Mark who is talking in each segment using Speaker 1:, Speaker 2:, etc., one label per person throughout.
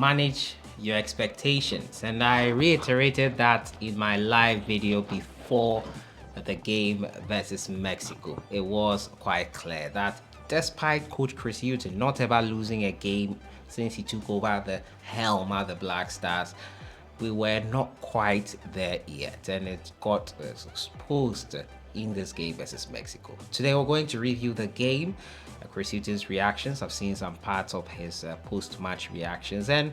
Speaker 1: manage your expectations. And I reiterated that in my live video before the game versus Mexico. It was quite clear that despite Coach Chris Hughton not ever losing a game since he took over the helm at the Black Stars, we were not quite there yet, and it got exposed in this game versus Mexico. Today we're going to review the game, Chris Hughton's reactions. I've seen some parts of his post-match reactions, and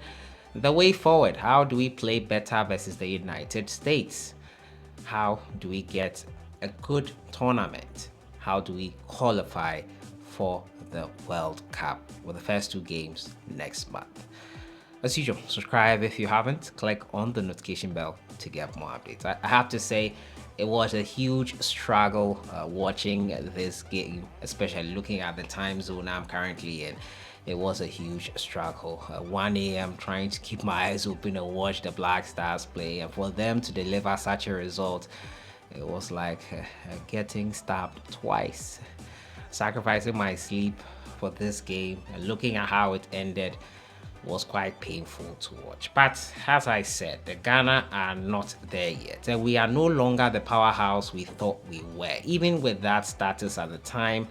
Speaker 1: the way forward. How do we play better versus the United States? How do we get a good tournament? How do we qualify for the World Cup with the first two games next month? As usual, subscribe if you haven't, click on the notification bell to get more updates. I have to say, it was a huge struggle watching this game, especially looking at the time zone I'm currently in. It was a huge struggle. 1 a.m. trying to keep my eyes open and watch the Black Stars play, and for them to deliver such a result, it was like getting stabbed twice. Sacrificing my sleep for this game and looking at how it ended was quite painful to watch. But as I said, the Ghana are not there yet, and we are no longer the powerhouse we thought we were. Even with that status at the time,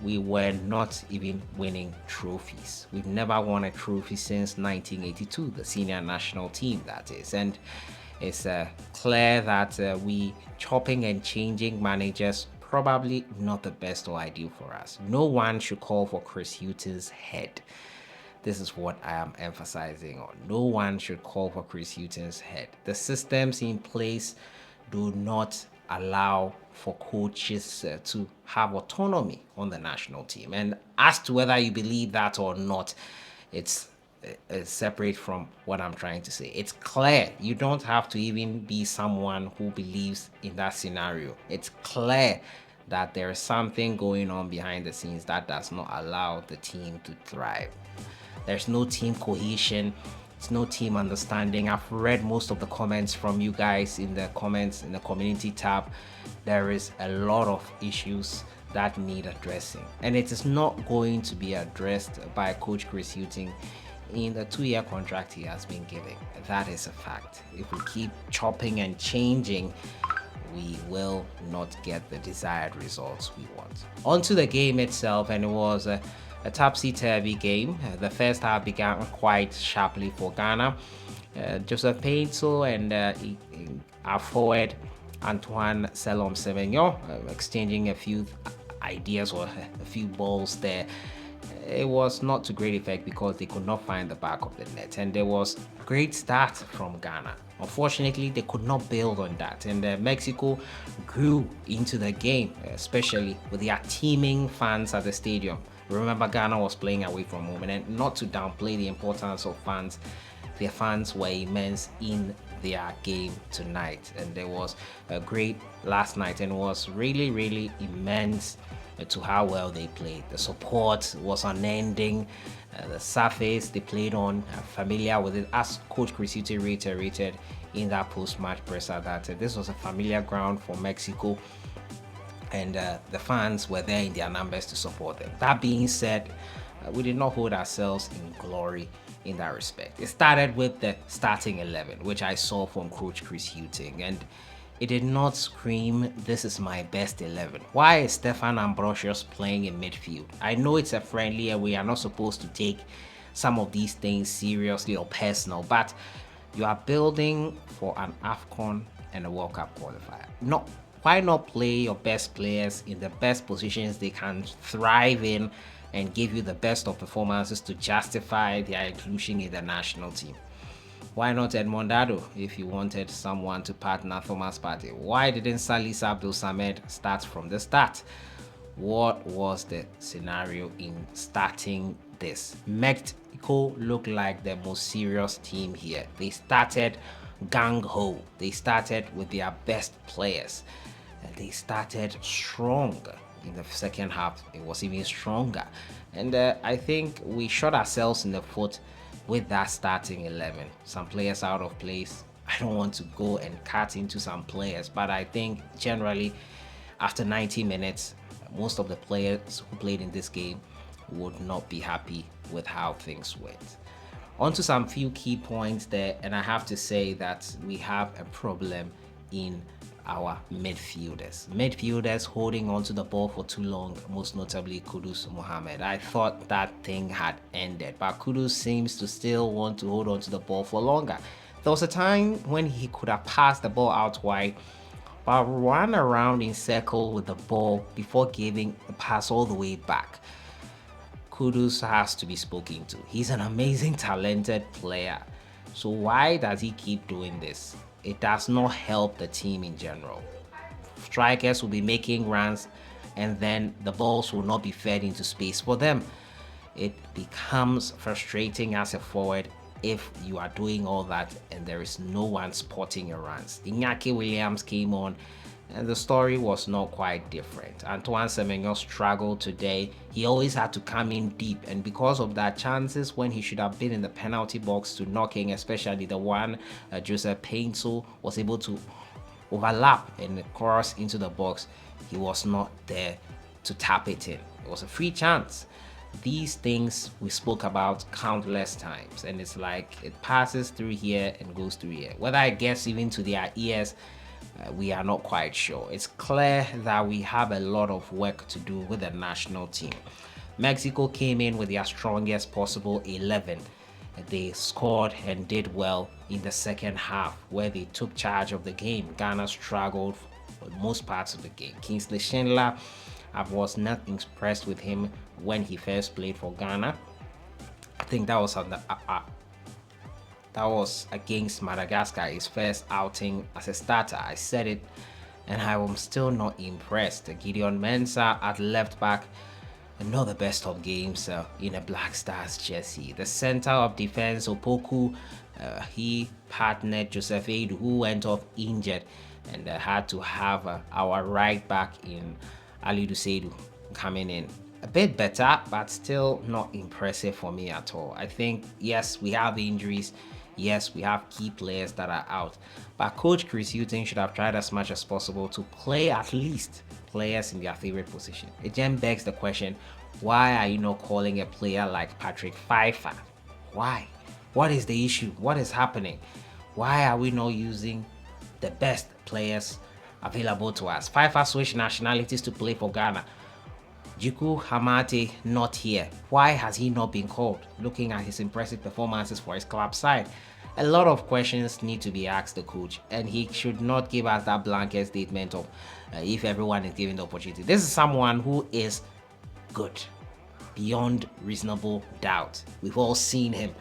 Speaker 1: we were not even winning trophies. We've never won a trophy since 1982, the senior national team, that is. And it's clear that we chopping and changing managers probably not the best or ideal for us. No one should call for Chris Hughton's head. This is what I am emphasizing on. No one should call for Chris Hughton's head. The systems in place do not allow for coaches to have autonomy on the national team. And as to whether you believe that or not, it's separate from what I'm trying to say. It's clear you don't have to even be someone who believes in that scenario. It's clear that there is something going on behind the scenes that does not allow the team to thrive. There's no team cohesion. It's no team understanding. I've read most of the comments from you guys in the comments in the community tab. There is a lot of issues that need addressing, and it is not going to be addressed by Coach Chris Hughton in the 2-year contract he has been given. That is a fact. If we keep chopping and changing, we will not get the desired results we want. Onto the game itself, and it was a topsy-turvy game. The first half began quite sharply for Ghana. Joseph Paintsil and our forward Antoine Selom Semenyo exchanging a few ideas or a few balls there. It was not to great effect because they could not find the back of the net, and there was a great start from Ghana. Unfortunately, they could not build on that, and Mexico grew into the game, especially with their teeming fans at the stadium. Remember, Ghana was playing away from home, and not to downplay the importance of fans, their fans were immense in their game tonight, and there was a great last night, and it was really immense to how well they played. The support was unending. The surface they played on, familiar with it, as Coach Chris Hughton reiterated in that post-match presser that this was a familiar ground for Mexico, and the fans were there in their numbers to support them. That being said, we did not hold ourselves in glory in that respect. It started with the starting 11, which I saw from Coach Chris Hughton, and it did not scream, "This is my best 11." Why is Stefan Ambrosius playing in midfield? I know it's a friendly and we are not supposed to take some of these things seriously or personal, but you are building for an AFCON and a World Cup qualifier. Why not play your best players in the best positions they can thrive in and give you the best of performances to justify their inclusion in the national team? Why not Edmondado if you wanted someone to partner Thomas Partey? Why didn't Salisa Abdul Samed start from the start? What was the scenario in starting this? Mexico looked like the most serious team here. They started gung-ho. They started with their best players. They started strong. In the second half, it was even stronger. And I think we shot ourselves in the foot with that starting 11. Some players out of place. I don't want to go and cut into some players, but I think generally after 90 minutes, most of the players who played in this game would not be happy with how things went. On to some few key points there, and I have to say that we have a problem in our midfielders. Midfielders holding onto the ball for too long, most notably Kudus Mohammed. I thought that thing had ended, but Kudus seems to still want to hold onto the ball for longer. There was a time when he could have passed the ball out wide, but run around in circle with the ball before giving the pass all the way back. Kudus has to be spoken to. He's an amazing, talented player. So why does he keep doing this? It does not help the team in general. Strikers will be making runs and then the balls will not be fed into space for them. It becomes frustrating as a forward if you are doing all that and there is no one spotting your runs. Iñaki Williams came on and the story was not quite different. Antoine Semenyo struggled today. He always had to come in deep, and because of that, chances when he should have been in the penalty box to knocking, especially the one Joseph Painter was able to overlap and cross into the box, he was not there to tap it in. It was a free chance. These things we spoke about countless times, and it's like it passes through here and goes through here. Whether it gets even to their ears, we are not quite sure. It's clear that we have a lot of work to do with the national team. Mexico came in with their strongest possible 11. They scored and did well in the second half, where they took charge of the game. Ghana struggled for most parts of the game. Kingsley Schindler, I was not impressed with him when he first played for Ghana. I think that was on the that was against Madagascar, his first outing as a starter. I said it, and I am still not impressed. Gideon Mensah at left back, not the best of games in a Black Stars jersey. The center of defense, Opoku, he partnered Joseph Edu, who went off injured, and had to have our right back in Ali Duseidu coming in. A bit better, but still not impressive for me at all. I think, yes, we have injuries. Yes, we have key players that are out, but Coach Chris Hughton should have tried as much as possible to play at least players in their favorite position. It then begs the question, why are you not calling a player like Patrick Pfeiffer? Why? What is the issue? What is happening? Why are we not using the best players available to us? Pfeiffer switched nationalities to play for Ghana. Jiku Hamate not here. Why has he not been called? Looking at his impressive performances for his club side, a lot of questions need to be asked the coach, and he should not give us that blanket statement of if everyone is given the opportunity. This is someone who is good beyond reasonable doubt. We've all seen him,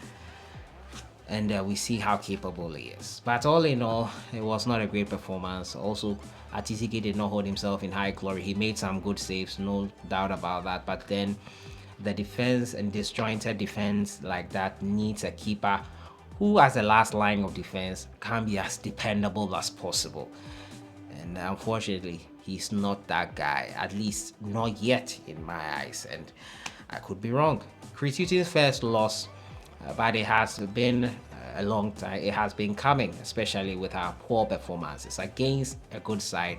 Speaker 1: and we see how capable he is. But all in all, it was not a great performance. Also, Atisike did not hold himself in high glory. He made some good saves, no doubt about that. But then the defense and disjointed defense like that needs a keeper who, as the last line of defense, can be as dependable as possible. And unfortunately, he's not that guy, at least not yet in my eyes. And I could be wrong. Chris Hughton's first loss, but it has been a long time. It has been coming, especially with our poor performances against a good side.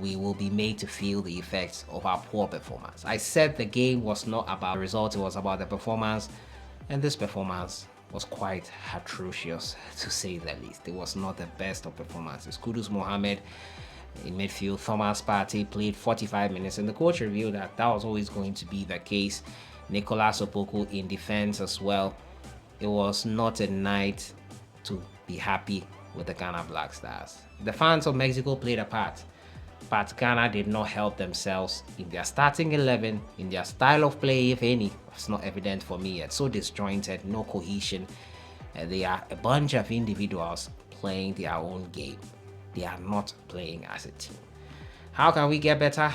Speaker 1: We will be made to feel the effects of our poor performance. I said the game was not about the result, it was about the performance, and this performance was quite atrocious, to say the least. It was not the best of performances. Kudus Mohammed in midfield, Thomas Partey played 45 minutes, and the coach revealed that that was always going to be the case. Nicolas Opoku in defense as well. It was not a night to be happy with the Ghana Black Stars. The fans of Mexico played a part, but Ghana did not help themselves in their starting 11, in their style of play, if any. It's not evident for me yet. So disjointed, no cohesion. They are a bunch of individuals playing their own game. They are not playing as a team. How can we get better?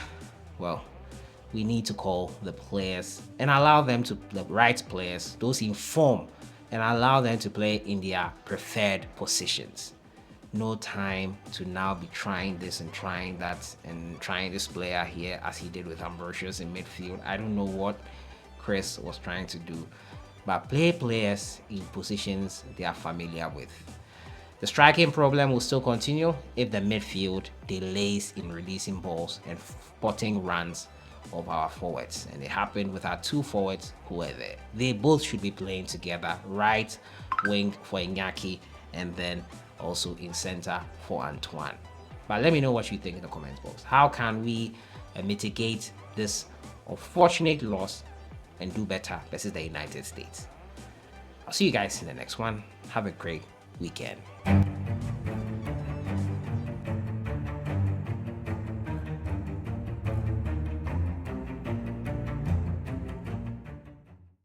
Speaker 1: Well, we need to call the players and allow them to, the right players, those in form, and allow them to play in their preferred positions. No time to now be trying this and trying that and trying this player here as he did with Ambrosius in midfield. I don't know what Chris was trying to do, but play players in positions they are familiar with. The striking problem will still continue if the midfield delays in releasing balls and spotting runs of our forwards, and it happened with our two forwards who were there. They both should be playing together, right wing for Iñaki and then also in center for Antoine. But let me know what you think in the comments box. How can we mitigate this unfortunate loss and do better versus the United States? I'll see you guys in the next one. Have a great weekend.